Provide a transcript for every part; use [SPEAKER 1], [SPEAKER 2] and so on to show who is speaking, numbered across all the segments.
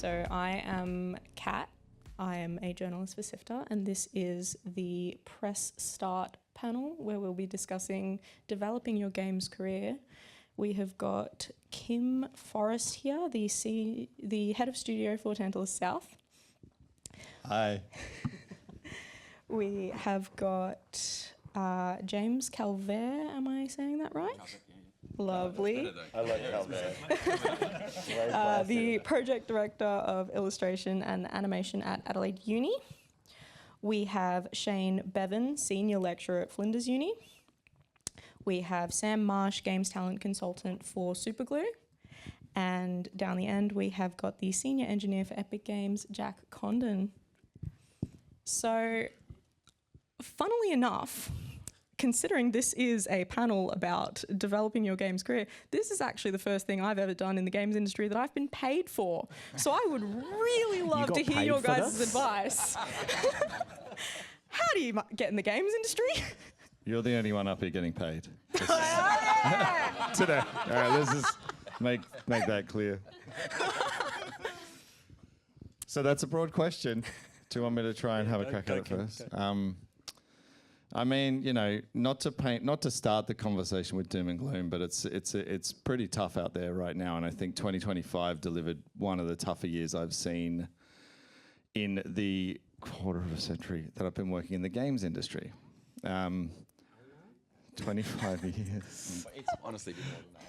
[SPEAKER 1] So I am Kat. I am a journalist for SIFTER, and this is the Press Start panel where we'll be discussing developing your games career. We have got Kim Forrest here, the head of studio for Tantalus South.
[SPEAKER 2] Hi.
[SPEAKER 1] We have got James Calvert, am I saying that right? Lovely.
[SPEAKER 2] I like Calvert.
[SPEAKER 1] The project director of illustration and animation at Adelaide Uni. We have Shane Bevin, senior lecturer at Flinders Uni. We have Sam Marsh, games talent consultant for Supaglu. And down the end, we have got the senior engineer for Epic Games, Jack Condon. So, funnily enough, considering this is a panel about developing your games career, this is actually the first thing I've ever done in the games industry that I've been paid for. So I would really love to hear your guys' advice. How do you get in the games industry?
[SPEAKER 2] You're the only one up here getting paid. Today. All right, let's just make that clear. So that's a broad question. Do you want me to try and have a crack at it first? I mean, you know, not to start the conversation with doom and gloom, but it's pretty tough out there right now, and I think 2025 delivered one of the tougher years I've seen in the quarter of a century that I've been working in the games industry. 25 years.
[SPEAKER 3] It's honestly been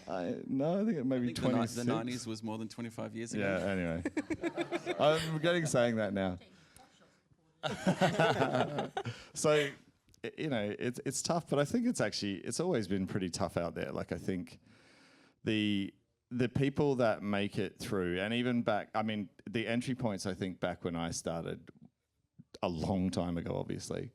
[SPEAKER 3] more than that.
[SPEAKER 2] No, I think it maybe 26.
[SPEAKER 3] The 90s was more than 25 years ago.
[SPEAKER 2] Yeah, anyway. I'm getting saying that now. So, you know, it's tough, but I think it's always been pretty tough out there. Like, I think the people that make it through, and even back, I mean, the entry points, I think back when I started a long time ago, obviously,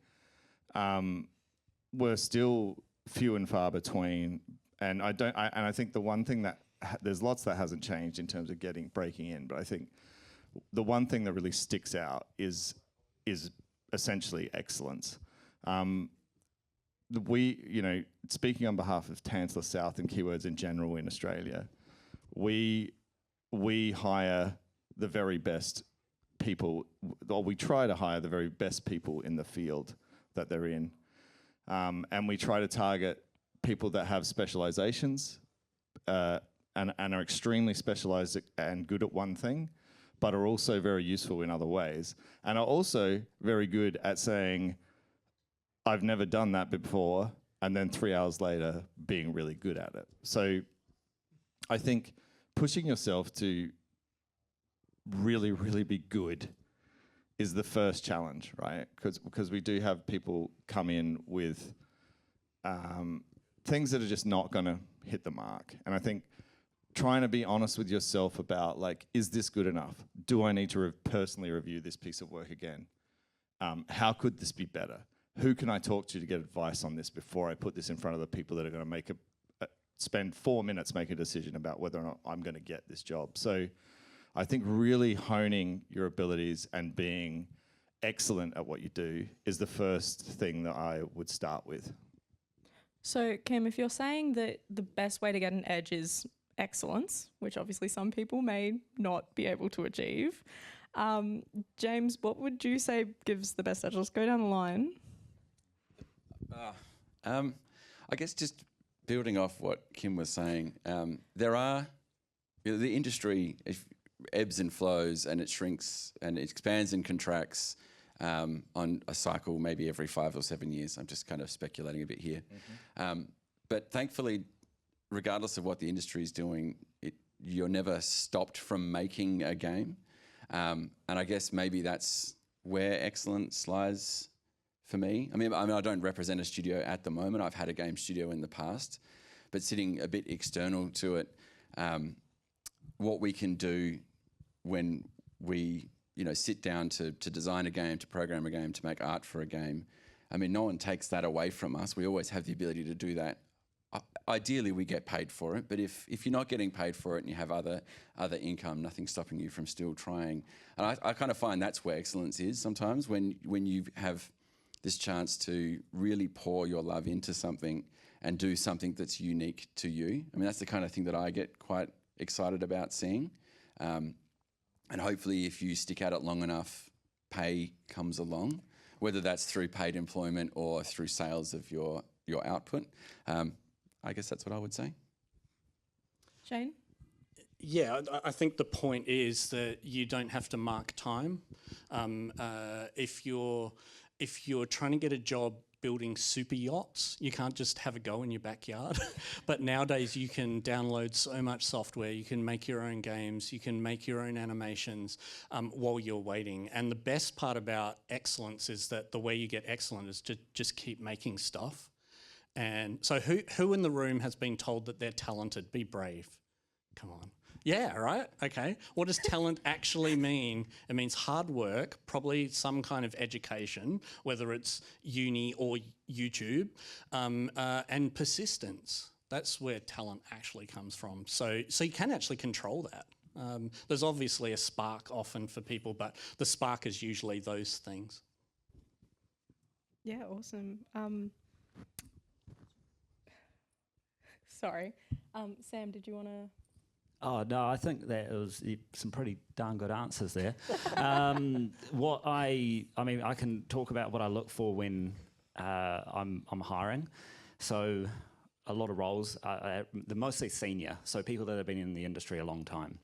[SPEAKER 2] were still few and far between. And I think the one thing that there's lots that hasn't changed in terms of breaking in, but I think the one thing that really sticks out is essentially excellence. We, you know, speaking on behalf of Tantalus South and Keywords in general in Australia, we hire the very best people, or we try to hire the very best people in the field that they're in. And we try to target people that have specializations and are extremely specialized and good at one thing, but are also very useful in other ways, and are also very good at saying, I've never done that before, and then 3 hours later being really good at it. So I think pushing yourself to really, really be good is the first challenge, right? Because we do have people come in with things that are just not going to hit the mark. And I think trying to be honest with yourself about, like, is this good enough? Do I need to personally review this piece of work again? How could this be better? Who can I talk to get advice on this before I put this in front of the people that are going to spend 4 minutes making a decision about whether or not I'm going to get this job? So I think really honing your abilities and being excellent at what you do is the first thing that I would start with.
[SPEAKER 1] So, Kim, if you're saying that the best way to get an edge is excellence, which obviously some people may not be able to achieve, James, what would you say gives the best edge? Let's go down the line.
[SPEAKER 3] I guess just building off what Kim was saying, the industry ebbs and flows, and it shrinks and it expands and contracts on a cycle maybe every 5 or 7 years. I'm just kind of speculating a bit here. Mm-hmm. But thankfully, regardless of what the industry is doing, you're never stopped from making a game. And I guess maybe that's where excellence lies for me. I mean, I don't represent a studio at the moment. I've had a game studio in the past, but sitting a bit external to it, what we can do when we, you know, sit down to design a game, to program a game, to make art for a game. I mean, no one takes that away from us. We always have the ability to do that. Ideally, we get paid for it, but if you're not getting paid for it and you have other income, nothing's stopping you from still trying. And I kind of find that's where excellence is sometimes, when you have this chance to really pour your love into something and do something that's unique to you. I mean, that's the kind of thing that I get quite excited about seeing. And hopefully if you stick at it long enough, pay comes along, whether that's through paid employment or through sales of your output. I guess that's what I would say.
[SPEAKER 1] Jahne?
[SPEAKER 4] Yeah, I think the point is that you don't have to mark time. If you're trying to get a job building super yachts, you can't just have a go in your backyard. But nowadays you can download so much software, you can make your own games, you can make your own animations while you're waiting. And the best part about excellence is that the way you get excellent is to just keep making stuff. And so who in the room has been told that they're talented? Be brave. Come on. Yeah, right? Okay. What does talent actually mean? It means hard work, probably some kind of education, whether it's uni or YouTube, and persistence. That's where talent actually comes from. So you can actually control that. There's obviously a spark often for people, but the spark is usually those things.
[SPEAKER 1] Yeah, awesome. Sorry. Sam, did you want to...
[SPEAKER 5] Oh, no, I think that it was some pretty darn good answers there. I mean, I can talk about what I look for when I'm hiring. So a lot of roles, they're mostly senior, so people that have been in the industry a long time.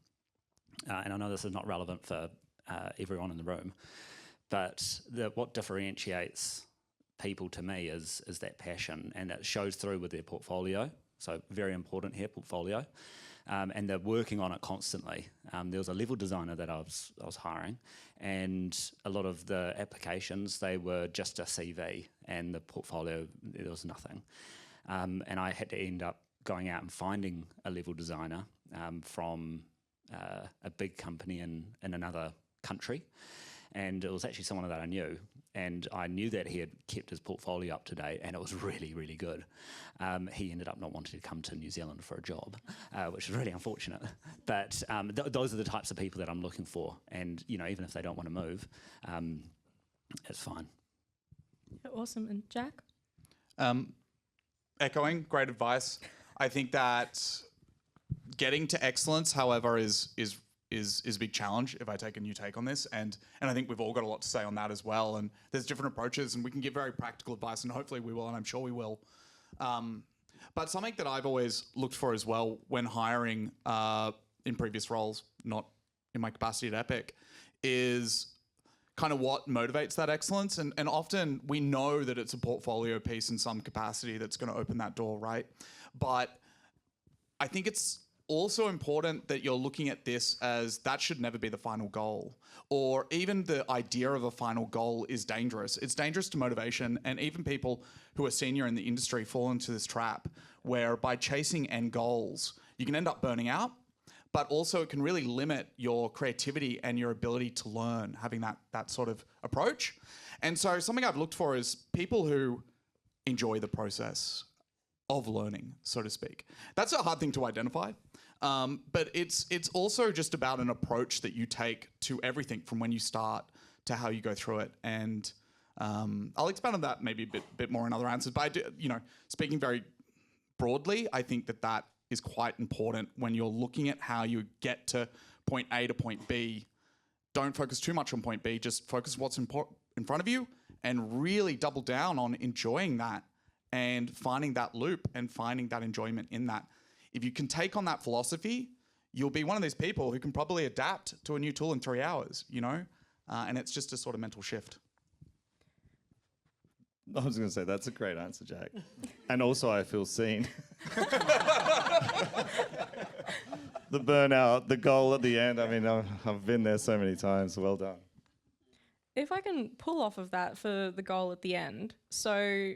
[SPEAKER 5] And I know this is not relevant for everyone in the room, but what differentiates people to me is that passion, and it shows through with their portfolio. So very important here, portfolio. And they're working on it constantly. There was a level designer that I was hiring, and a lot of the applications, they were just a CV, and the portfolio, there was nothing. And I had to end up going out and finding a level designer from a big company in another country. And it was actually someone that I knew. And I knew that he had kept his portfolio up to date, and it was really, really good. He ended up not wanting to come to New Zealand for a job, which is really unfortunate. But those are the types of people that I'm looking for. And, you know, even if they don't want to move, it's fine.
[SPEAKER 1] Awesome. And Jack?
[SPEAKER 6] Echoing, great advice. I think that getting to excellence, however, is a big challenge if I take a new take on this. And I think we've all got a lot to say on that as well. And there's different approaches, and we can give very practical advice, and hopefully we will, and I'm sure we will. But something that I've always looked for as well when hiring in previous roles, not in my capacity at Epic, is kind of what motivates that excellence. And often we know that it's a portfolio piece in some capacity that's going to open that door, right? But I think it's also important that you're looking at this as that should never be the final goal, or even the idea of a final goal is dangerous. It's dangerous to motivation, and even people who are senior in the industry fall into this trap where by chasing end goals, you can end up burning out, but also it can really limit your creativity and your ability to learn, having that sort of approach. And so something I've looked for is people who enjoy the process of learning, so to speak. That's a hard thing to identify. But it's also just about an approach that you take to everything from when you start to how you go through it. And I'll expand on that maybe a bit more in other answers. But I do, speaking very broadly, I think that is quite important when you're looking at how you get to point A to point B. Don't focus too much on point B. Just focus what's in front of you and really double down on enjoying that and finding that loop and finding that enjoyment in that. If you can take on that philosophy, you'll be one of these people who can probably adapt to a new tool in 3 hours, and it's just a sort of mental shift.
[SPEAKER 2] I was going to say, that's a great answer, Jack. And also I feel seen. The burnout, the goal at the end, I mean, I've been there so many times. Well done.
[SPEAKER 1] If I can pull off of that for the goal at the end. So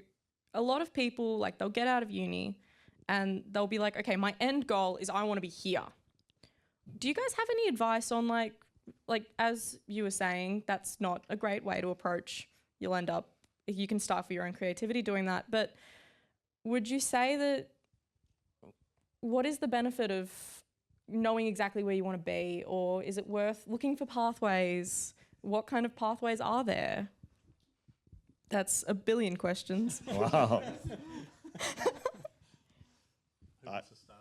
[SPEAKER 1] a lot of people, they'll get out of uni and they'll be like, okay, my end goal is I want to be here. Do you guys have any advice on like as you were saying, that's not a great way to approach. You'll end up, you can start for your own creativity doing that. But would you say that, what is the benefit of knowing exactly where you want to be? Or is it worth looking for pathways? What kind of pathways are there? That's a billion questions.
[SPEAKER 2] Wow.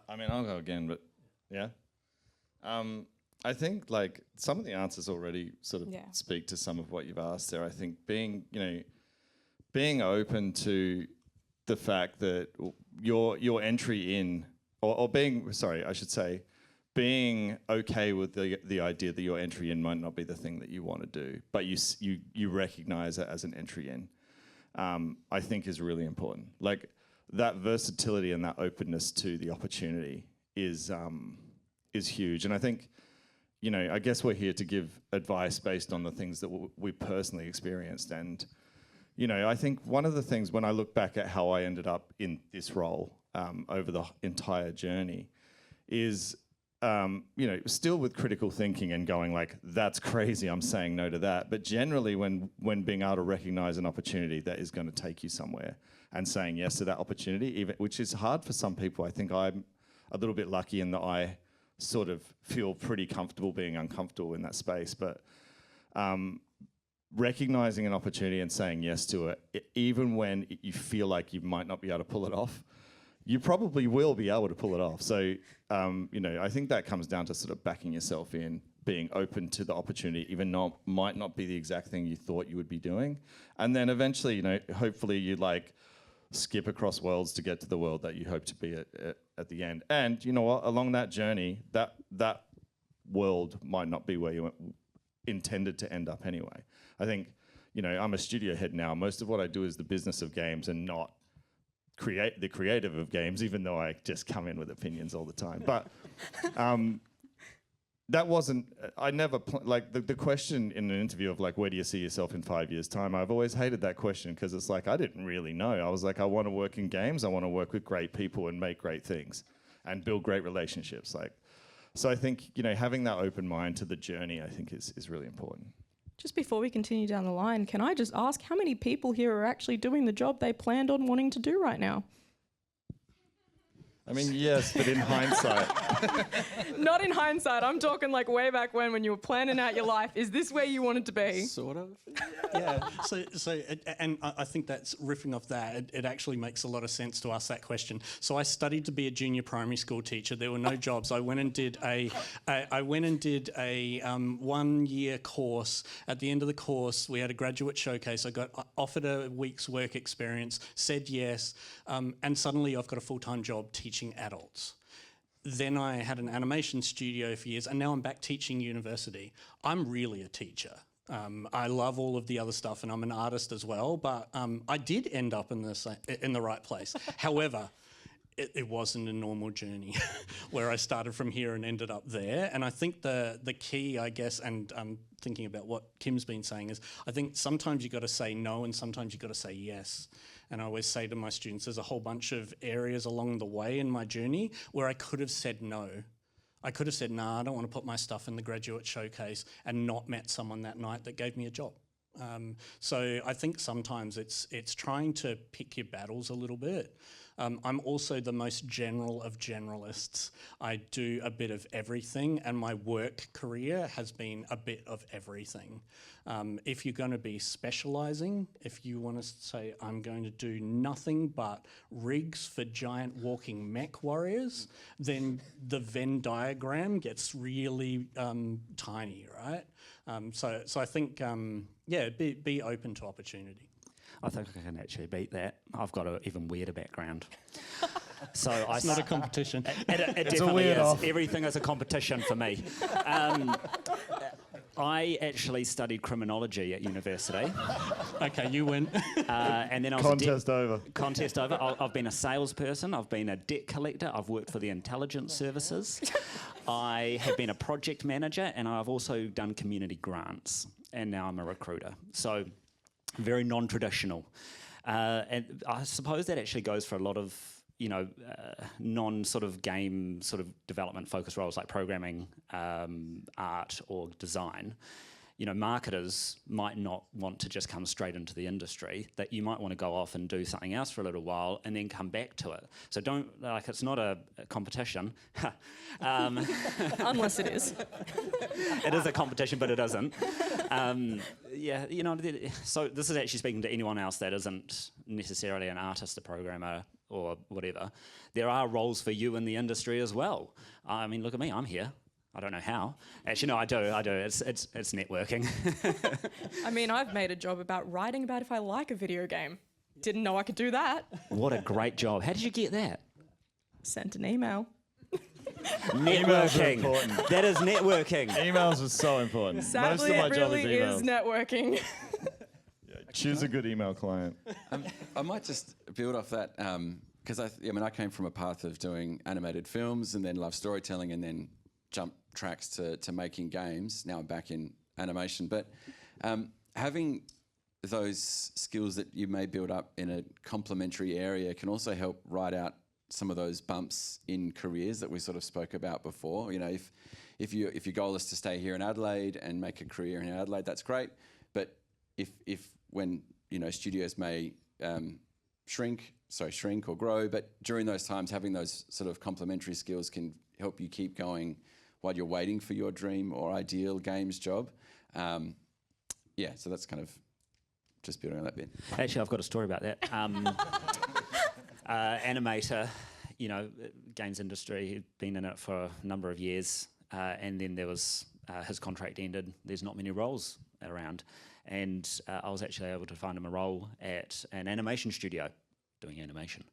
[SPEAKER 2] I mean, I'll go again, but yeah. I think like some of the answers already sort of
[SPEAKER 1] Yeah.
[SPEAKER 2] speak to some of what you've asked there. I think being open to the fact that your entry in, or being, sorry, I should say, being okay with the idea that your entry in might not be the thing that you want to do, but you recognize it as an entry in, I think is really important. Like that versatility and that openness to the opportunity is huge. And I think, I guess we're here to give advice based on the things that we personally experienced. And, I think one of the things when I look back at how I ended up in this role over the entire journey is, still with critical thinking and going like, that's crazy, I'm saying no to that. But generally when being able to recognize an opportunity that is going to take you somewhere and saying yes to that opportunity, which is hard for some people. I think I'm a little bit lucky in that I sort of feel pretty comfortable being uncomfortable in that space. But recognizing an opportunity and saying yes to it, even when you feel like you might not be able to pull it off, you probably will be able to pull it off. So, I think that comes down to sort of backing yourself in, being open to the opportunity, even though it might not be the exact thing you thought you would be doing. And then eventually, hopefully you like skip across worlds to get to the world that you hope to be at the end. And you know what, along that journey, that world might not be where you intended to end up anyway. I think, I'm a studio head now. Most of what I do is the business of games and not create the creative of games, even though I just come in with opinions all the time. But that wasn't, I never, the question in an interview of like, where do you see yourself in 5 years' time? I've always hated that question because it's like, I didn't really know. I was like, I want to work in games. I want to work with great people and make great things and build great relationships. So I think, having that open mind to the journey, I think is really important.
[SPEAKER 1] Just before we continue down the line, can I just ask how many people here are actually doing the job they planned on wanting to do right now?
[SPEAKER 2] I mean, yes, but in hindsight.
[SPEAKER 1] Not in hindsight. I'm talking like way back when you were planning out your life. Is this where you wanted to be?
[SPEAKER 3] Sort of.
[SPEAKER 4] Yeah. And I think that's riffing off that. It actually makes a lot of sense to ask that question. So I studied to be a junior primary school teacher. There were no jobs. I went and did a 1 year course. At the end of the course, we had a graduate showcase. I got offered a week's work experience, said yes, and suddenly I've got a full-time job teaching adults. Then I had an animation studio for years, and now I'm back teaching university. I'm really a teacher. I love all of the other stuff, and I'm an artist as well, but I did end up in the right place. However, it wasn't a normal journey where I started from here and ended up there. And I think the key, I guess, and thinking about what Kim's been saying, is I think sometimes you've got to say no and sometimes you've got to say yes. And I always say to my students, there's a whole bunch of areas along the way in my journey where I could have said no. I could have said, nah, I don't want to put my stuff in the graduate showcase, and not met someone that night that gave me a job. So I think sometimes it's trying to pick your battles a little bit. I'm also the most general of generalists. I do a bit of everything, and my work career has been a bit of everything. If you're going to be specialising, if you want to say, I'm going to do nothing but rigs for giant walking mech warriors, then the Venn diagram gets really tiny, right? So I think, be open to opportunity.
[SPEAKER 5] I think I can actually beat that. I've got an even weirder background. So
[SPEAKER 4] It's not a competition.
[SPEAKER 5] It definitely is. Everything is a competition for me. I actually studied criminology at university.
[SPEAKER 4] Okay, you win.
[SPEAKER 5] And then I was
[SPEAKER 2] Contest over.
[SPEAKER 5] Contest over. I've been a salesperson. I've been a debt collector. I've worked for the intelligence services. I have been a project manager, and I've also done community grants. And now I'm a recruiter. So very non-traditional. And I suppose that actually goes for a lot of non-sort of game sort of development focused roles like programming, art or design. Marketers might not want to just come straight into the industry, that you might want to go off and do something else for a little while and then come back to it. So it's not a competition.
[SPEAKER 1] Unless it is.
[SPEAKER 5] It is a competition, but it isn't. So this is actually speaking to anyone else that isn't necessarily an artist, a programmer, or whatever. There are roles for you in the industry as well. I mean, look at me, I'm here. I don't know how. Actually, no, I do. It's networking.
[SPEAKER 1] I mean, I've made a job about writing about if I like a video game. Didn't know I could do that.
[SPEAKER 5] What a great job. How did you get that?
[SPEAKER 1] Sent an email.
[SPEAKER 5] Networking.
[SPEAKER 2] important.
[SPEAKER 5] That is networking.
[SPEAKER 2] Emails are so important.
[SPEAKER 1] Sadly,
[SPEAKER 2] Most of my
[SPEAKER 1] it
[SPEAKER 2] job
[SPEAKER 1] really
[SPEAKER 2] is
[SPEAKER 1] is
[SPEAKER 2] emails.
[SPEAKER 1] networking.
[SPEAKER 2] Choose a good email client.
[SPEAKER 3] I might just build off that because I came from a path of doing animated films and then love storytelling and then jump tracks to making games. Now I'm back in animation, but having those skills that you may build up in a complementary area can also help ride out some of those bumps in careers that we sort of spoke about before. You know, if your goal is to stay here in Adelaide and make a career in Adelaide, that's great. But if when studios may shrink or grow, but during those times, having those sort of complementary skills can help you keep going while you're waiting for your dream or ideal games job. So that's kind of just building on that bit.
[SPEAKER 5] Actually, I've got a story about that. Animator, games industry, he'd been in it for a number of years, and then there was his contract ended. There's not many roles around, and I was actually able to find him a role at an animation studio doing animation.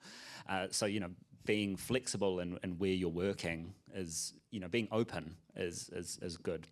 [SPEAKER 5] So being flexible in where you're working is, being open is good.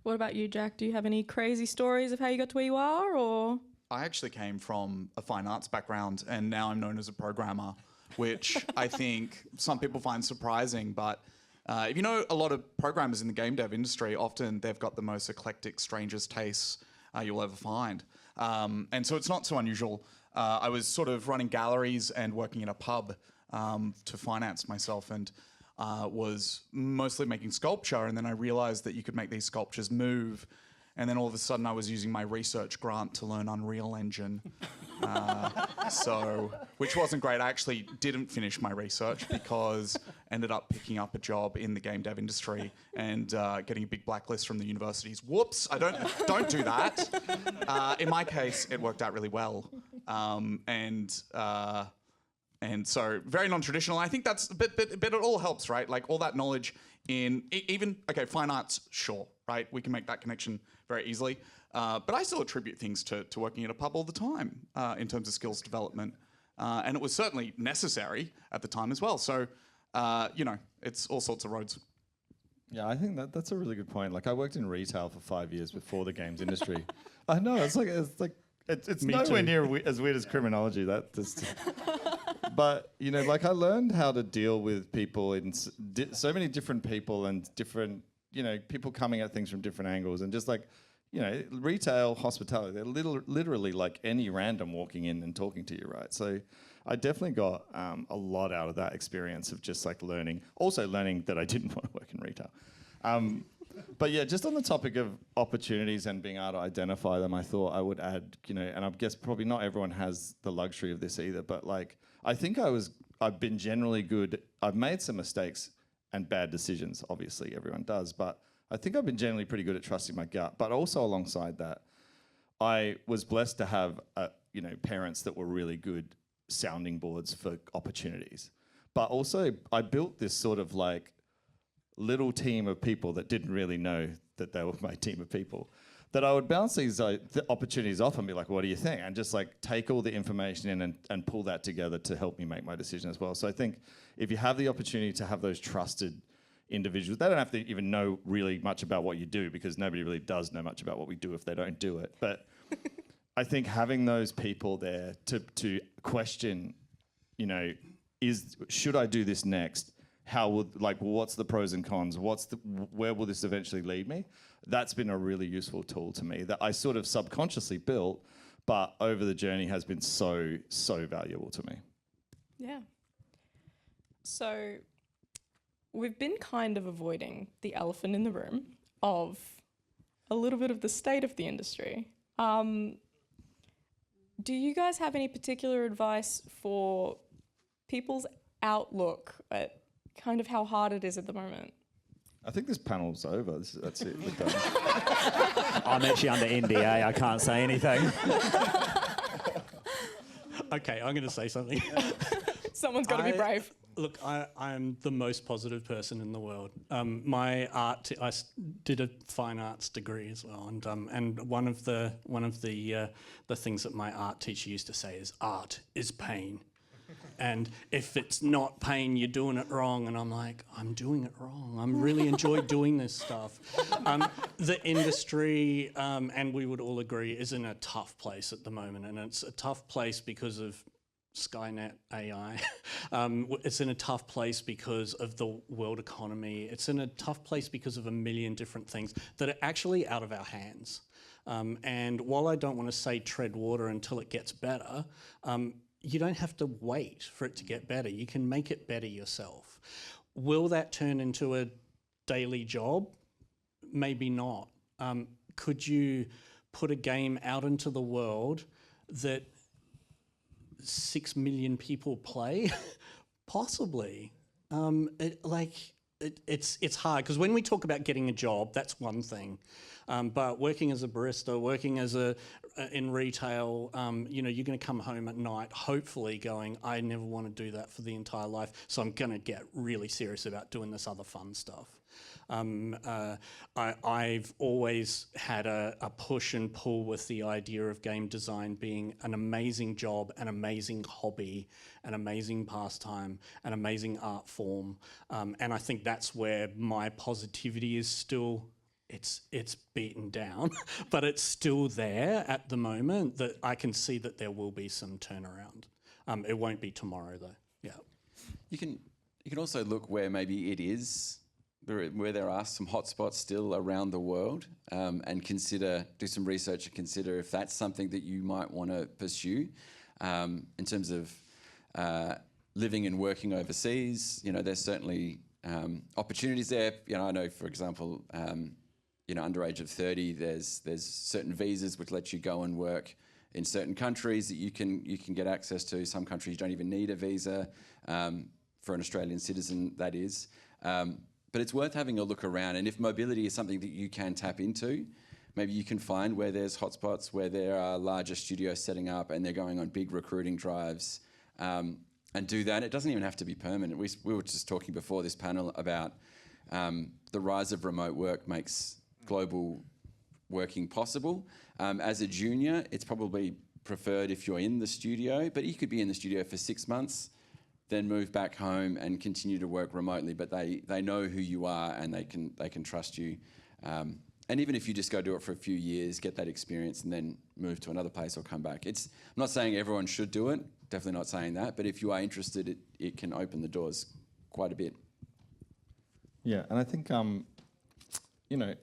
[SPEAKER 1] What about you, Jack? Do you have any crazy stories of how you got to where you are, or?
[SPEAKER 6] I actually came from a fine arts background and now I'm known as a programmer, which I think some people find surprising. But if you know a lot of programmers in the game dev industry, often they've got the most eclectic, strangest tastes you'll ever find. And so it's not so unusual. I was sort of running galleries and working in a pub to finance myself and was mostly making sculpture. And then I realized that you could make these sculptures move. And then all of a sudden I was using my research grant to learn Unreal Engine. Which wasn't great. I actually didn't finish my research because ended up picking up a job in the game dev industry and getting a big blacklist from the universities. Whoops, I don't do that. In my case, it worked out really well. And so very non-traditional. I think that's, but it all helps, right? Like all that knowledge in fine arts, sure, right? We can make that connection very easily. But I still attribute things to working at a pub all the time in terms of skills development. And it was certainly necessary at the time as well. So, it's all sorts of roads.
[SPEAKER 2] Yeah, I think that's a really good point. Like I worked in retail for 5 years before the games industry. I know, it's nowhere near as weird as criminology. But I learned how to deal with people in so many different people and different, people coming at things from different angles and just retail, hospitality, they're literally like any random walking in and talking to you, right? So I definitely got a lot out of that experience of just learning that I didn't want to work in retail. But yeah, just on the topic of opportunities and being able to identify them, I thought I would add, and I guess probably not everyone has the luxury of this either, but I think I've been generally good. I've made some mistakes and bad decisions, obviously everyone does, but I think I've been generally pretty good at trusting my gut. But also alongside that, I was blessed to have, parents that were really good sounding boards for opportunities. But also I built this sort of little team of people that didn't really know that they were my team of people, that I would bounce these opportunities off and be like, what do you think? And just take all the information in and pull that together to help me make my decision as well. So I think if you have the opportunity to have those trusted individuals, they don't have to even know really much about what you do because nobody really does know much about what we do if they don't do it. But I think having those people there to question, should I do this next? How would what's the pros and cons? Where will this eventually lead me? That's been a really useful tool to me that I sort of subconsciously built, but over the journey has been so valuable to me.
[SPEAKER 1] Yeah. So we've been kind of avoiding the elephant in the room of a little bit of the state of the industry. Do you guys have any particular advice for people's outlook at kind of how hard it is at the moment?
[SPEAKER 2] I think this panel's over. That's it. We're done.
[SPEAKER 5] I'm actually under NDA. I can't say anything.
[SPEAKER 4] Okay, I'm going to say something.
[SPEAKER 1] Someone's got to be brave.
[SPEAKER 4] Look, I'm the most positive person in the world. My art, did a fine arts degree as well, and one of the things that my art teacher used to say is art is pain, and if it's not pain, you're doing it wrong. And I'm like, I'm doing it wrong. I really enjoy doing this stuff. The industry, and we would all agree, is in a tough place at the moment, and it's a tough place because of Skynet AI. It's in a tough place because of the world economy. It's in a tough place because of a million different things that are actually out of our hands. And while I don't want to say tread water until it gets better, you don't have to wait for it to get better. You can make it better yourself. Will that turn into a daily job? Maybe not. Could you put a game out into the world that 6 million people play? Possibly. It's hard, because when we talk about getting a job, that's one thing. But working as a barista, working as in retail, you're going to come home at night, hopefully going, I never want to do that for the entire life, so I'm going to get really serious about doing this other fun stuff. I've always had a push and pull with the idea of game design being an amazing job, an amazing hobby, an amazing pastime, an amazing art form. And I think that's where my positivity is still, it's beaten down, but it's still there at the moment, that I can see that there will be some turnaround. It won't be tomorrow though, yeah.
[SPEAKER 3] You can also look where maybe it is, where there are some hotspots still around the world, and do some research and consider if that's something that you might want to pursue in terms of living and working overseas. There's certainly opportunities there. I know, for example, under age of 30, there's certain visas which let you go and work in certain countries that you can get access to. Some countries don't even need a visa, for an Australian citizen, that is. But it's worth having a look around, and if mobility is something that you can tap into, maybe you can find where there's hotspots, where there are larger studios setting up and they're going on big recruiting drives, and do that. It doesn't even have to be permanent. We were just talking before this panel about the rise of remote work makes global working possible. As a junior, it's probably preferred if you're in the studio, but you could be in the studio for 6 months, then move back home and continue to work remotely, but they know who you are and they can trust you. And even if you just go do it for a few years, get that experience and then move to another place or come back. I'm not saying everyone should do it, definitely not saying that, but if you are interested, it can open the doors quite a bit.
[SPEAKER 2] Yeah, and I think,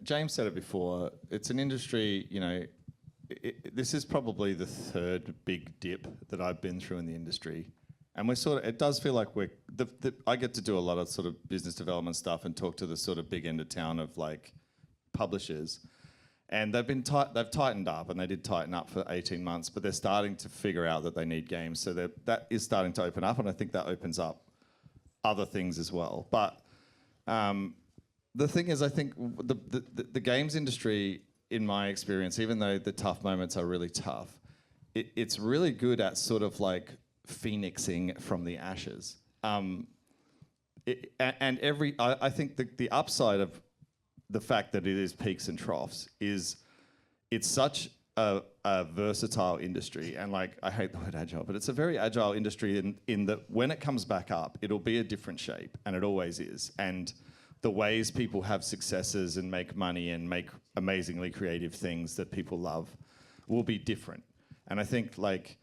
[SPEAKER 2] James said it before, it's an industry, this is probably the third big dip that I've been through in the industry. And it does feel like I get to do a lot of sort of business development stuff and talk to the sort of big end of town of like publishers. And they've tightened up, and they did tighten up for 18 months, but they're starting to figure out that they need games. So that is starting to open up, and I think that opens up other things as well. But the thing is, I think the games industry, in my experience, even though the tough moments are really tough, it's really good at sort of like phoenixing from the ashes. I think the upside of the fact that it is peaks and troughs is it's such a versatile industry, and like, I hate the word agile, but it's a very agile industry in that when it comes back up, it'll be a different shape, and it always is. And the ways people have successes and make money and make amazingly creative things that people love will be different. And I think like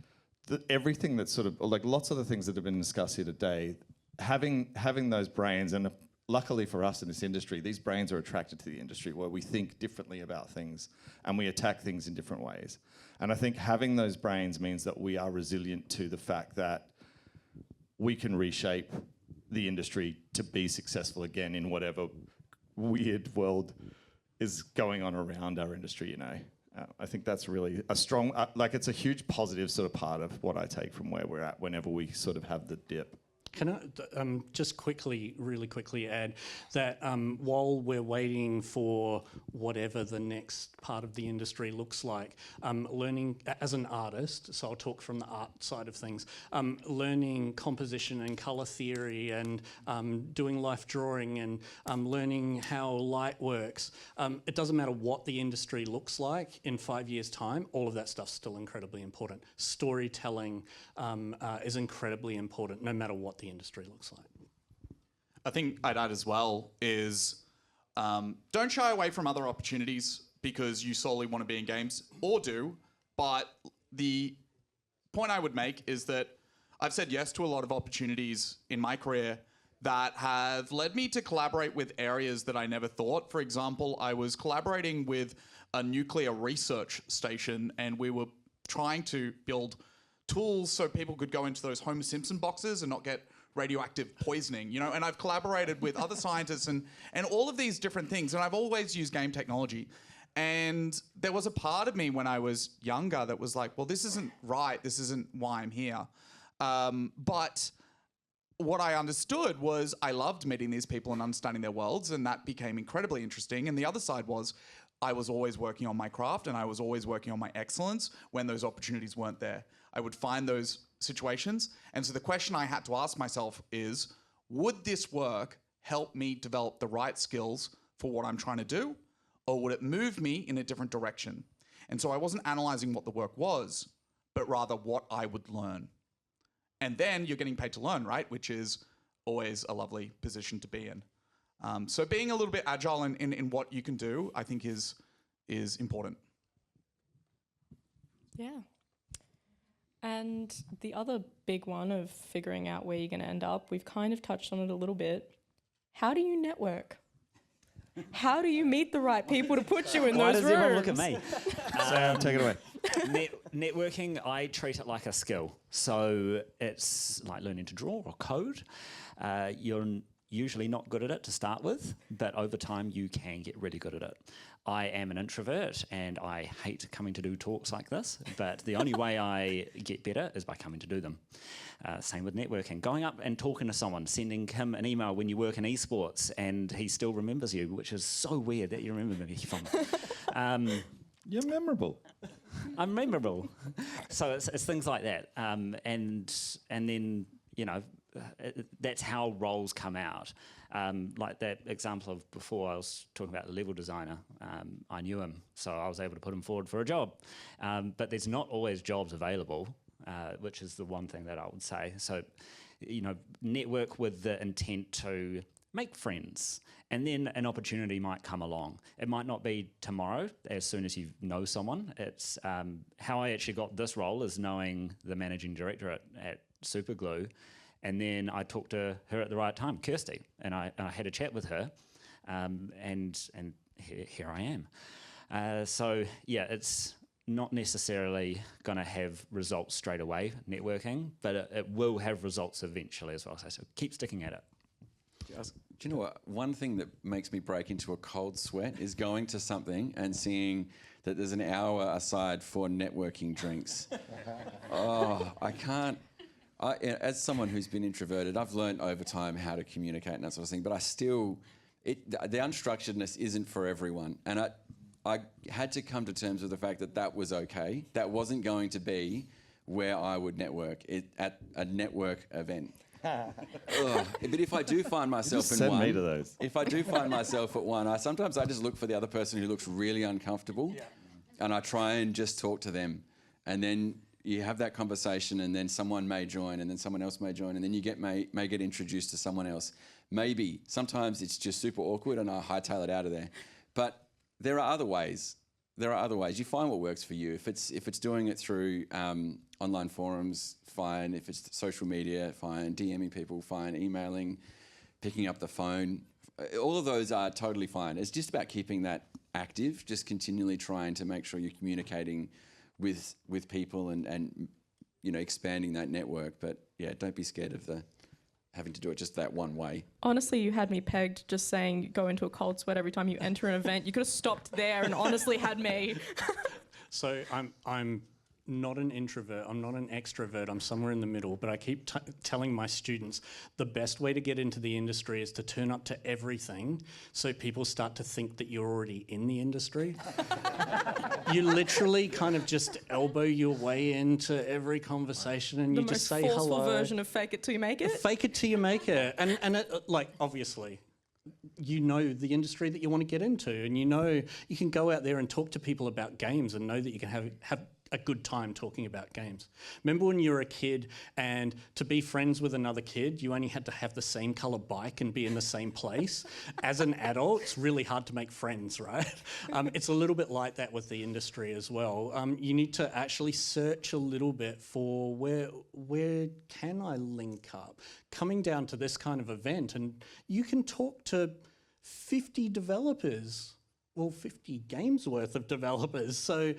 [SPEAKER 2] everything that's sort of like lots of the things that have been discussed here today, having those brains, and luckily for us in this industry, these brains are attracted to the industry where we think differently about things and we attack things in different ways. And I think having those brains means that we are resilient to the fact that we can reshape the industry to be successful again in whatever weird world is going on around our industry, I think that's really a strong, it's a huge positive sort of part of what I take from where we're at whenever we sort of have the dip.
[SPEAKER 4] Can I just really quickly add that while we're waiting for whatever the next part of the industry looks like, learning as an artist, so I'll talk from the art side of things, learning composition and colour theory and doing life drawing and learning how light works. It doesn't matter what the industry looks like in 5 years' time, all of that stuff's still incredibly important. Storytelling is incredibly important no matter what the industry looks like.
[SPEAKER 6] I think I'd add as well is don't shy away from other opportunities because you solely want to be in games, or do, but the point I would make is that I've said yes to a lot of opportunities in my career that have led me to collaborate with areas that I never thought. For example, I was collaborating with a nuclear research station and we were trying to build tools so people could go into those Homer Simpson boxes and not get radioactive poisoning, you know, and I've collaborated with other scientists and all of these different things, and I've always used game technology. And there was a part of me when I was younger that was like, well, this isn't right, this isn't why I'm here. But what I understood was I loved meeting these people and understanding their worlds, and that became incredibly interesting. And the other side was I was always working on my craft and I was always working on my excellence when those opportunities weren't there. I would find those situations. And so the question I had to ask myself is, would this work help me develop the right skills for what I'm trying to do? Or would it move me in a different direction? And so I wasn't analyzing what the work was, but rather what I would learn. And then you're getting paid to learn, right? Which is always a lovely position to be in. So being a little bit agile in what you can do, I think is important.
[SPEAKER 1] Yeah. And the other big one of figuring out where you're going to end up, we've kind of touched on it a little bit. How do you network? How do you meet the right people to put you in
[SPEAKER 5] Why
[SPEAKER 1] those
[SPEAKER 5] does
[SPEAKER 1] rooms?
[SPEAKER 5] everyone look at me?
[SPEAKER 2] Sam, take it away.
[SPEAKER 5] Networking, I treat it like a skill. So it's like learning to draw or code. You're usually not good at it to start with, but over time you can get really good at it. I am an introvert and I hate coming to do talks like this, but the only way I get better is by coming to do them. Same with networking. Going up and talking to someone, sending him an email when you work in esports and he still remembers you, which is so weird that you remember me from.
[SPEAKER 2] You're memorable.
[SPEAKER 5] I'm memorable. So it's things like that. And then, you know, that's how roles come out. Like that example of before, I was talking about the level designer. I knew him, so I was able to put him forward for a job. But there's not always jobs available, which is the one thing that I would say. So, you know, network with the intent to make friends, and then an opportunity might come along. It might not be tomorrow, as soon as you know someone. It's how I actually got this role is knowing the managing director at Supaglu. And then I talked to her at the right time, Kirsty, and I had a chat with her, and here I am. So yeah, it's not necessarily going to have results straight away, networking, but it will have results eventually as well. So keep sticking at it.
[SPEAKER 3] Do you know what? One thing that makes me break into a cold sweat is going to something and seeing that there's an hour aside for networking drinks. Oh, I can't. As someone who's been introverted, I've learned over time how to communicate and that sort of thing, but I still, the unstructuredness isn't for everyone. And I had to come to terms with the fact that that was okay. That wasn't going to be where I would network at a network event. But if I do find myself in one,
[SPEAKER 2] me to those.
[SPEAKER 3] if I do find myself at one, sometimes I just look for the other person who looks really uncomfortable, and I try and just talk to them, and then you have that conversation, and then someone may join, and then someone else may join, and then you may get introduced to someone else. Maybe sometimes it's just super awkward, and I hightail it out of there. But there are other ways. You find what works for you. If it's doing it through online forums, fine. If it's social media, fine. DMing people, fine. Emailing, picking up the phone, all of those are totally fine. It's just about keeping that active, just continually trying to make sure you're communicating with people and you know, expanding that network. But yeah, don't be scared of having to do it just that one way.
[SPEAKER 1] Honestly, you had me pegged just saying you go into a cold sweat every time you enter an event. You could have stopped there and honestly had me.
[SPEAKER 4] So I'm not an introvert, I'm not an extrovert, I'm somewhere in the middle, but I keep telling my students the best way to get into the industry is to turn up to everything so people start to think that you're already in the industry. You literally kind of just elbow your way into every conversation and you just say hello.
[SPEAKER 1] The most forceful version of fake it till you make it?
[SPEAKER 4] Fake it till you make it. And it, like, obviously, you know the industry that you want to get into, and you know you can go out there and talk to people about games and know that you can have a good time talking about games. Remember when you were a kid and to be friends with another kid, you only had to have the same colour bike and be in the same place? As an adult, it's really hard to make friends, right? It's a little bit like that with the industry as well. You need to actually search a little bit for where can I link up? Coming down to this kind of event, and you can talk to 50 developers. Well, 50 games worth of developers. So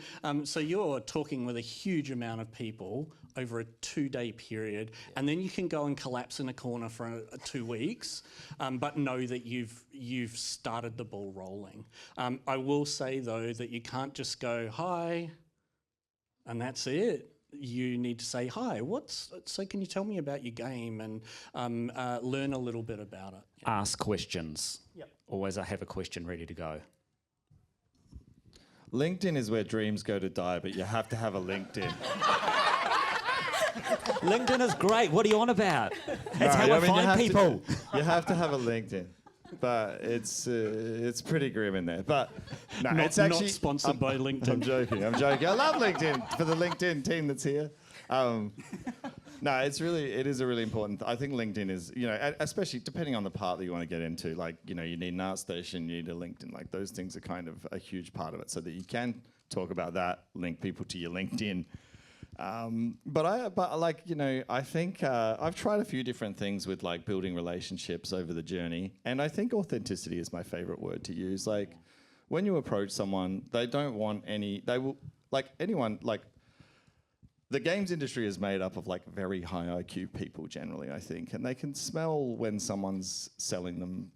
[SPEAKER 4] you're talking with a huge amount of people over a 2-day period, and then you can go and collapse in a corner for 2 weeks, but know that you've started the ball rolling. I will say though that you can't just go hi, and that's it. You need to say hi. So can you tell me about your game and learn a little bit about it?
[SPEAKER 5] Ask questions.
[SPEAKER 4] Yep.
[SPEAKER 5] Always have a question ready to go.
[SPEAKER 2] LinkedIn is where dreams go to die, but you have to have a LinkedIn.
[SPEAKER 5] LinkedIn is great. What are you on about? That's how I find people.
[SPEAKER 2] You have to have a LinkedIn, but it's pretty grim in there. But no, it's actually
[SPEAKER 4] not sponsored by LinkedIn.
[SPEAKER 2] I'm joking. I love LinkedIn for the LinkedIn team that's here. No, it is a really important. I think LinkedIn is, especially depending on the part that you want to get into. Like, you need an art station, you need a LinkedIn. Like those things are kind of a huge part of it, so that you can talk about that, link people to your LinkedIn. I think I've tried a few different things with like building relationships over the journey, and I think authenticity is my favorite word to use. Like when you approach someone, they don't want the games industry is made up of like very high IQ people generally, I think, and they can smell when someone's selling them,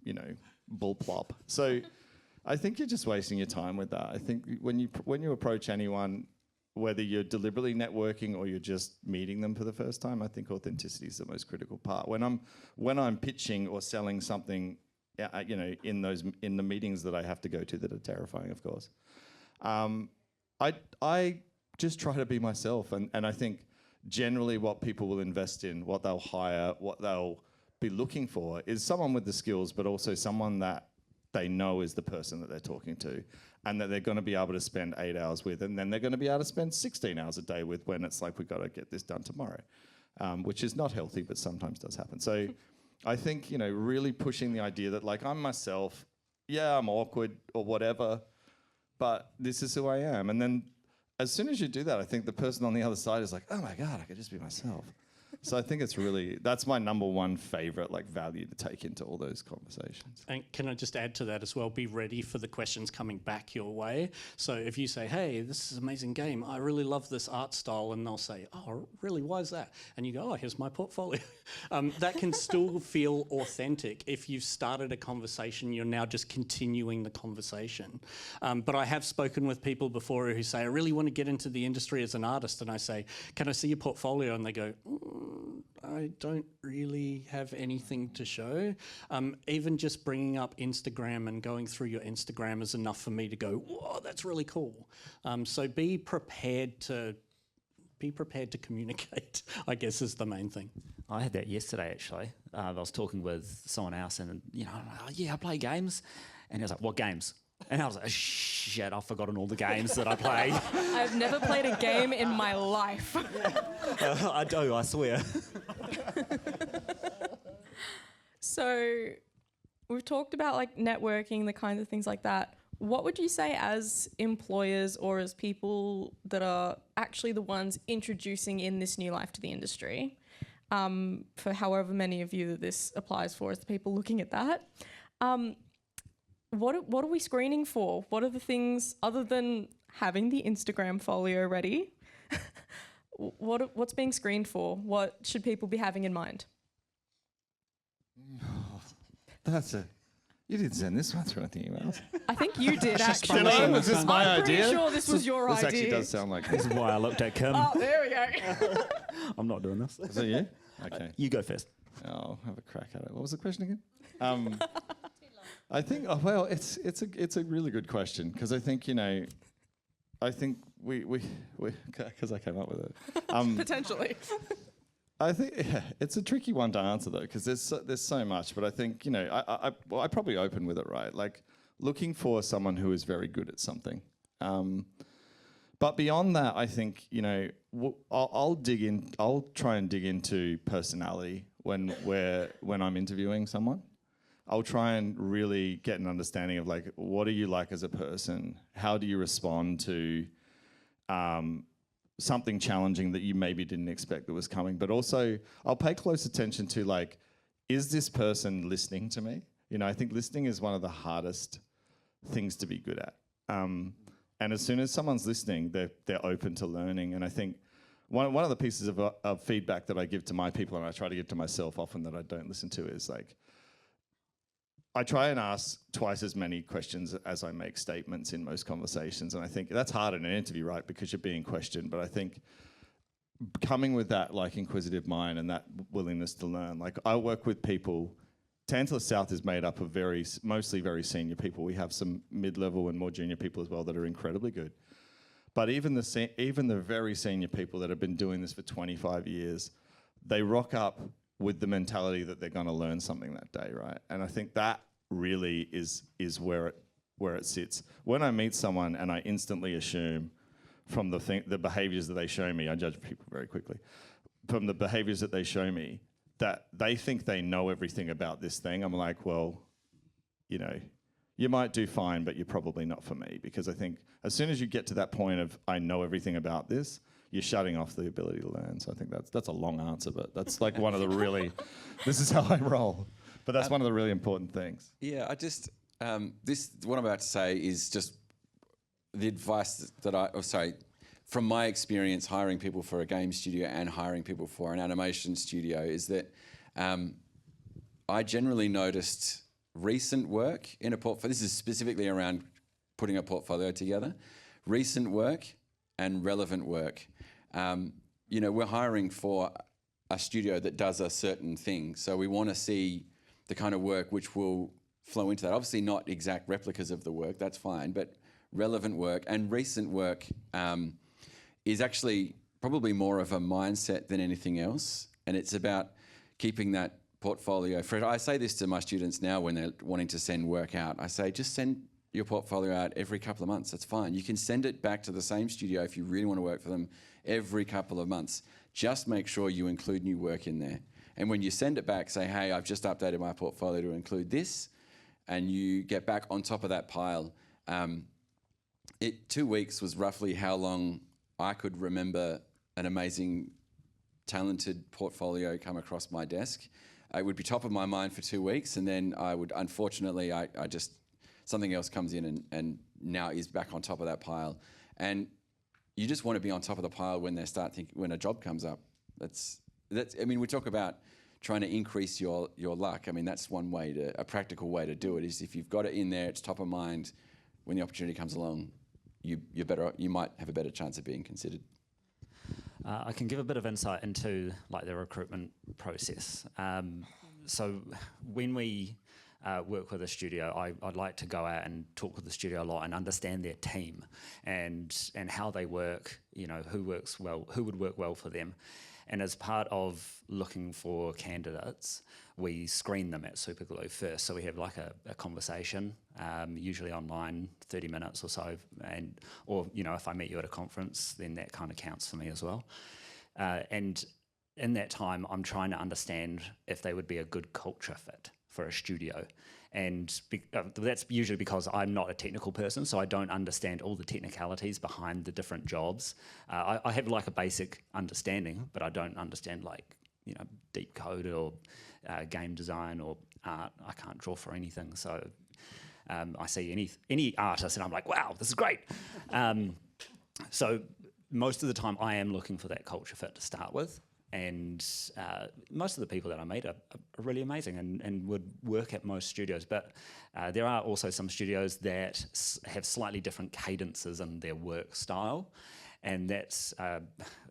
[SPEAKER 2] bull plop. So I think you're just wasting your time with that. I think when you approach anyone, whether you're deliberately networking or you're just meeting them for the first time, I think authenticity is the most critical part. When I'm pitching or selling something, in the meetings that I have to go to that are terrifying, of course, I just try to be myself, and I think generally what people will invest in, what they'll hire, what they'll be looking for is someone with the skills, but also someone that they know is the person that they're talking to, and that they're going to be able to spend 8 hours with, and then they're going to be able to spend 16 hours a day with when it's like, we've got to get this done tomorrow, which is not healthy, but sometimes does happen. So I think, really pushing the idea that like, I'm myself, yeah, I'm awkward or whatever, but this is who I am. And then as soon as you do that, I think the person on the other side is like, oh my God, I could just be myself. So I think that's my number one favorite value to take into all those conversations. And
[SPEAKER 4] can I just add to that as well, be ready for the questions coming back your way. So if you say, hey, this is an amazing game, I really love this art style, and they'll say, oh, really, why is that? And you go, oh, here's my portfolio. That can still feel authentic. If you've started a conversation, you're now just continuing the conversation. But I have spoken with people before who say, I really want to get into the industry as an artist, and I say, can I see your portfolio? And they go, I don't really have anything to show. Even just bringing up Instagram and going through your Instagram is enough for me to go, whoa, that's really cool. So be prepared to communicate, I guess, is the main thing.
[SPEAKER 5] I had that yesterday, actually. I was talking with someone else, and I'm like, oh, yeah, I play games. And he was like, what games? And I was like, shit, I've forgotten all the games that I play.
[SPEAKER 1] I've never played a game in my life.
[SPEAKER 5] I do, I swear.
[SPEAKER 1] So we've talked about networking, the kinds of things like that. What would you say as employers or as people that are actually the ones introducing in this new life to the industry, for however many of you that this applies for as the people looking at that, what are we screening for? What are the things, other than having the Instagram folio ready, what's being screened for? What should people be having in mind?
[SPEAKER 2] You didn't send this one through, I think, emails.
[SPEAKER 1] I think you did actually.
[SPEAKER 2] Did I? Was this my
[SPEAKER 1] I'm
[SPEAKER 2] idea?
[SPEAKER 1] pretty sure this was your
[SPEAKER 2] This
[SPEAKER 1] idea.
[SPEAKER 2] actually does sound like
[SPEAKER 5] This is why I looked at Kim.
[SPEAKER 1] Oh, there we go.
[SPEAKER 5] I'm not doing this.
[SPEAKER 2] Is it you? Okay.
[SPEAKER 5] You go first.
[SPEAKER 2] I'll have a crack at it. What was the question again? I think, well, it's a really good question because I think, I think we because I came up with it.
[SPEAKER 1] Potentially.
[SPEAKER 2] I think it's a tricky one to answer though, because there's so much. But I think I probably open with it, right? Like looking for someone who is very good at something. But beyond that, I think I'll try and dig into personality when I'm interviewing someone. I'll try and really get an understanding of like what are you like as a person? How do you respond to something challenging that you maybe didn't expect that was coming, but also I'll pay close attention to like, is this person listening to me? I think listening is one of the hardest things to be good at. And as soon as someone's listening, they're open to learning. And I think one of the pieces of feedback that I give to my people and I try to give to myself often that I don't listen to is like, I try and ask twice as many questions as I make statements in most conversations. And I think that's hard in an interview, right? Because you're being questioned. But I think coming with that like inquisitive mind and that willingness to learn, like I work with people, Tantalus South is made up of mostly very senior people. We have some mid-level and more junior people as well that are incredibly good. But even the very senior people that have been doing this for 25 years, they rock up with the mentality that they're going to learn something that day, right? And I think that really is where it sits. When I meet someone and I instantly assume from the behaviours that they show me, I judge people very quickly, from the behaviours that they show me, that they think they know everything about this thing. I'm like, well, you might do fine, but you're probably not for me. Because I think as soon as you get to that point of I know everything about this, you're shutting off the ability to learn. So I think that's a long answer, but that's like one of the really, this is how I roll. But that's one of the really important things.
[SPEAKER 3] Yeah, I just, what I'm about to say is just the advice that from my experience hiring people for a game studio and hiring people for an animation studio is that I generally noticed recent work in a portfolio, this is specifically around putting a portfolio together, recent work and relevant work. We're hiring for a studio that does a certain thing. So we want to see the kind of work which will flow into that. Obviously not exact replicas of the work, that's fine, but relevant work and recent work is actually probably more of a mindset than anything else. And it's about keeping that portfolio fresh. I say this to my students now when they're wanting to send work out. I say, just send your portfolio out every couple of months. That's fine. You can send it back to the same studio if you really want to work for them every couple of months. Just make sure you include new work in there. And when you send it back, say, hey, I've just updated my portfolio to include this, and you get back on top of that pile. 2 weeks was roughly how long I could remember an amazing, talented portfolio come across my desk. It would be top of my mind for 2 weeks, and then I would, unfortunately, I just, something else comes in and now is back on top of that pile. And you just want to be on top of the pile when they start thinking, when a job comes up. We talk about trying to increase your luck. That's one way a practical way to do it is if you've got it in there, it's top of mind, when the opportunity comes along, you might have a better chance of being considered.
[SPEAKER 5] I can give a bit of insight into like the recruitment process. So when we work with a studio, I'd like to go out and talk with the studio a lot and understand their team and how they work, who works well, who would work well for them. And as part of looking for candidates, we screen them at Supaglu first. So we have like a conversation, usually online, 30 minutes or so. Or if I meet you at a conference, then that kind of counts for me as well. And in that time, I'm trying to understand if they would be a good culture fit for a studio. And that's usually because I'm not a technical person, so I don't understand all the technicalities behind the different jobs. I have like a basic understanding, but I don't understand deep code or game design or art. I can't draw for anything, so I see any artist and I'm like, wow, this is great. So most of the time I am looking for that culture fit to start with. and most of the people that I meet are really amazing and would work at most studios. But there are also some studios that have slightly different cadences in their work style. And that's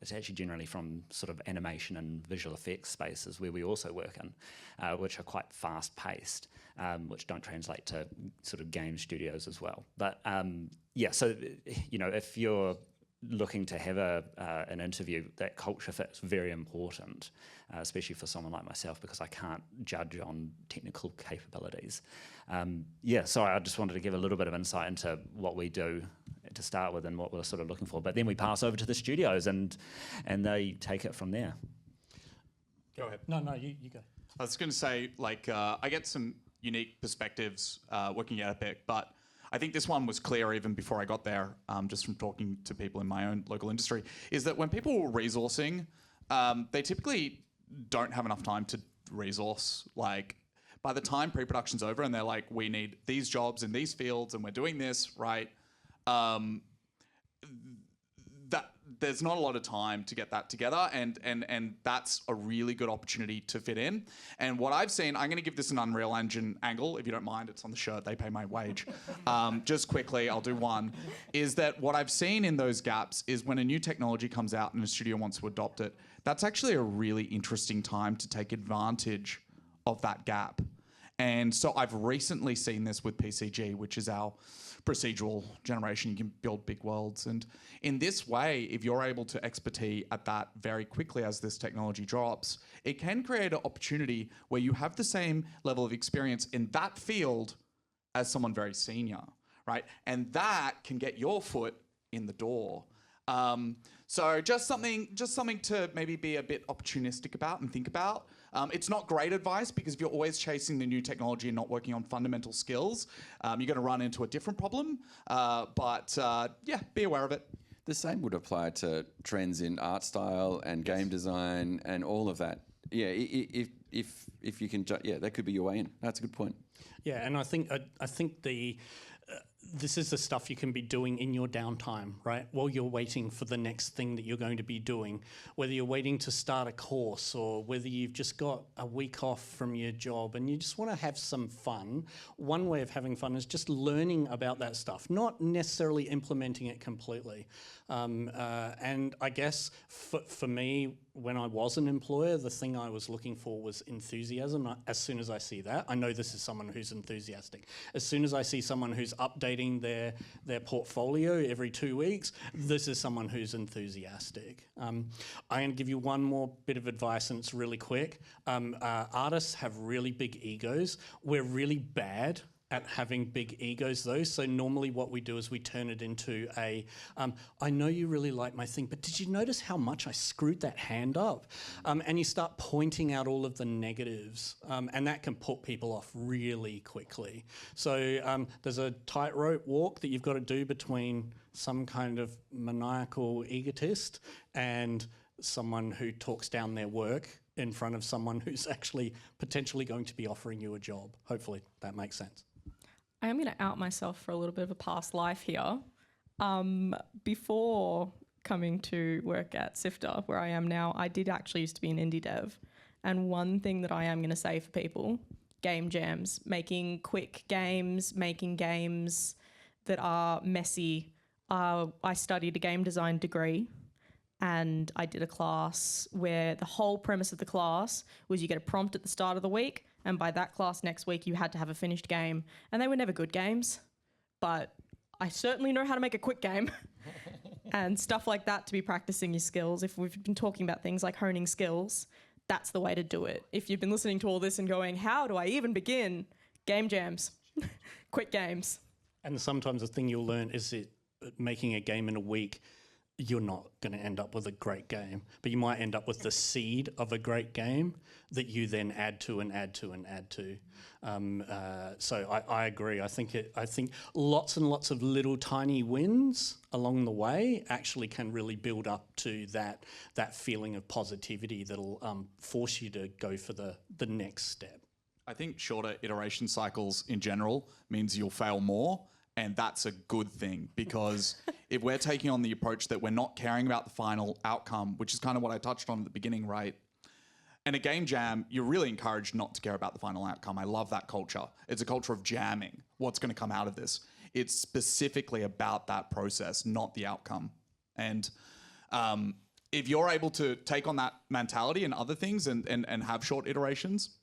[SPEAKER 5] it's actually generally from sort of animation and visual effects spaces where we also work in, which are quite fast-paced, which don't translate to sort of game studios as well. But yeah, so if you're looking to have an interview, that culture fit's very important, especially for someone like myself, because I can't judge on technical capabilities. Sorry, I just wanted to give a little bit of insight into what we do to start with and what we're sort of looking for. But then we pass over to the studios and they take it from there.
[SPEAKER 4] Go ahead. No, you go.
[SPEAKER 6] I was going to say, I get some unique perspectives working at Epic, but I think this one was clear even before I got there, just from talking to people in my own local industry, is that when people are resourcing, they typically don't have enough time to resource. Like, by the time pre-production's over and they're like, we need these jobs in these fields and we're doing this, right? That there's not a lot of time to get that together, and that's a really good opportunity to fit in. And what I've seen, I'm going to give this an Unreal Engine angle, if you don't mind. It's on the shirt. They pay my wage. Just quickly, I'll do one. Is that what I've seen in those gaps is when a new technology comes out and a studio wants to adopt it, that's actually a really interesting time to take advantage of that gap. And so I've recently seen this with PCG, which is our procedural generation. You can build big worlds. And in this way, if you're able to expertise at that very quickly as this technology drops, it can create an opportunity where you have the same level of experience in that field as someone very senior, right? And that can get your foot in the door. So just something to maybe be a bit opportunistic about and think about. It's not great advice, because if you're always chasing the new technology and not working on fundamental skills, you're going to run into a different problem. But be aware of it.
[SPEAKER 3] The same would apply to trends in art style and game design and all of that. Yeah, if you can, that could be your way in. That's a good point.
[SPEAKER 4] Yeah, and I think this is the stuff you can be doing in your downtime, right? While you're waiting for the next thing that you're going to be doing, whether you're waiting to start a course or whether you've just got a week off from your job and you just want to have some fun. One way of having fun is just learning about that stuff, not necessarily implementing it completely. And I guess for me, when I was an employer, the thing I was looking for was enthusiasm. As soon as I see that, I know this is someone who's enthusiastic. As soon as I see someone who's updating their portfolio every 2 weeks, this is someone who's enthusiastic. I'm going to give you one more bit of advice, and it's really quick. Artists have really big egos. We're really bad at having big egos though. So normally what we do is we turn it into I know you really like my thing, but did you notice how much I screwed that hand up? And you start pointing out all of the negatives, and that can put people off really quickly. So there's a tightrope walk that you've got to do between some kind of maniacal egotist and someone who talks down their work in front of someone who's actually potentially going to be offering you a job. Hopefully that makes sense.
[SPEAKER 1] I am going to out myself for a little bit of a past life here. Before coming to work at SIFTER, where I am now, I did actually used to be an indie dev. And one thing that I am going to say for people, game jams, making quick games, making games that are messy. I studied a game design degree, and I did a class where the whole premise of the class was you get a prompt at the start of the week, and by that class next week you had to have a finished game. And they were never good games, but I certainly know how to make a quick game. And stuff like that to be practicing your skills. If we've been talking about things like honing skills, that's the way to do it. If you've been listening to all this and going, how do I even begin? Game jams, quick games.
[SPEAKER 4] And sometimes the thing you'll learn is that making a game in a week, you're not going to end up with a great game, but you might end up with the seed of a great game that you then add to and add to and add to. So I agree. I think lots and lots of little tiny wins along the way actually can really build up to that feeling of positivity that'll force you to go for the next step.
[SPEAKER 6] I think shorter iteration cycles in general means you'll fail more And that's a good thing, because if we're taking on the approach that we're not caring about the final outcome, which is kind of what I touched on at the beginning, right? In a game jam, you're really encouraged not to care about the final outcome. I love that culture. It's a culture of jamming. What's going to come out of this? It's specifically about that process, not the outcome. And if you're able to take on that mentality and other things and have short iterations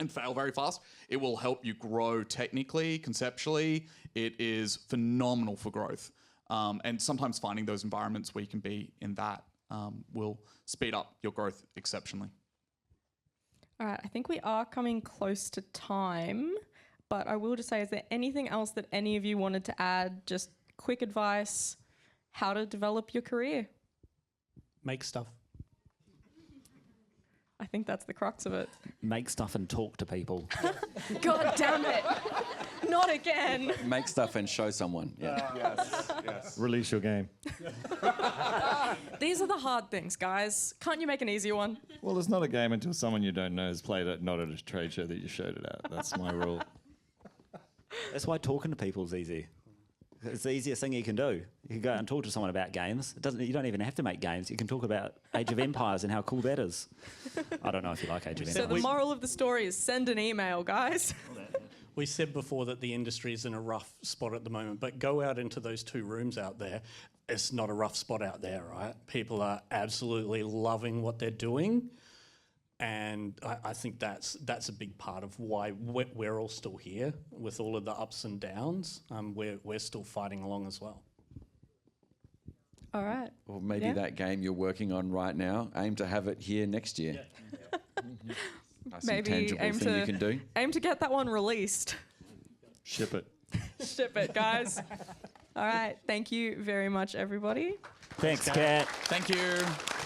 [SPEAKER 6] and fail very fast, it will help you grow technically, conceptually. It is phenomenal for growth. And sometimes finding those environments where you can be in that will speed up your growth exceptionally.
[SPEAKER 1] All right, I think we are coming close to time, but I will just say, is there anything else that any of you wanted to add? Just quick advice, how to develop your career?
[SPEAKER 4] Make stuff.
[SPEAKER 1] I think that's the crux of it.
[SPEAKER 5] Make stuff and talk to people.
[SPEAKER 1] God damn it. Not again.
[SPEAKER 3] Make stuff and show someone. Yeah.
[SPEAKER 2] Yes. Release your game.
[SPEAKER 1] These are the hard things, guys. Can't you make an easier one?
[SPEAKER 2] Well, it's not a game until someone you don't know has played it, not at a trade show that you showed it at. That's my rule.
[SPEAKER 5] That's why talking to people is easy. It's the easiest thing you can do. You can go out and talk to someone about games. You don't even have to make games. You can talk about Age of Empires and how cool that is. I don't know if you like Age of
[SPEAKER 1] So
[SPEAKER 5] Empires.
[SPEAKER 1] the moral of the story is send an email, guys.
[SPEAKER 4] We said before that the industry is in a rough spot at the moment, but go out into those 2 rooms out there. It's not a rough spot out there, right? People are absolutely loving what they're doing. And I think that's a big part of why we're all still here with all of the ups and downs. We're still fighting along as well.
[SPEAKER 1] All right.
[SPEAKER 3] Or maybe that game you're working on right now, aim to have it here next year.
[SPEAKER 4] Yeah.
[SPEAKER 3] That's
[SPEAKER 1] Maybe
[SPEAKER 3] a tangible thing you can do.
[SPEAKER 1] Aim to get that one released.
[SPEAKER 2] Ship it.
[SPEAKER 1] Ship it, guys. All right. Thank you very much, everybody.
[SPEAKER 5] Thanks, Kat.
[SPEAKER 6] Thank you.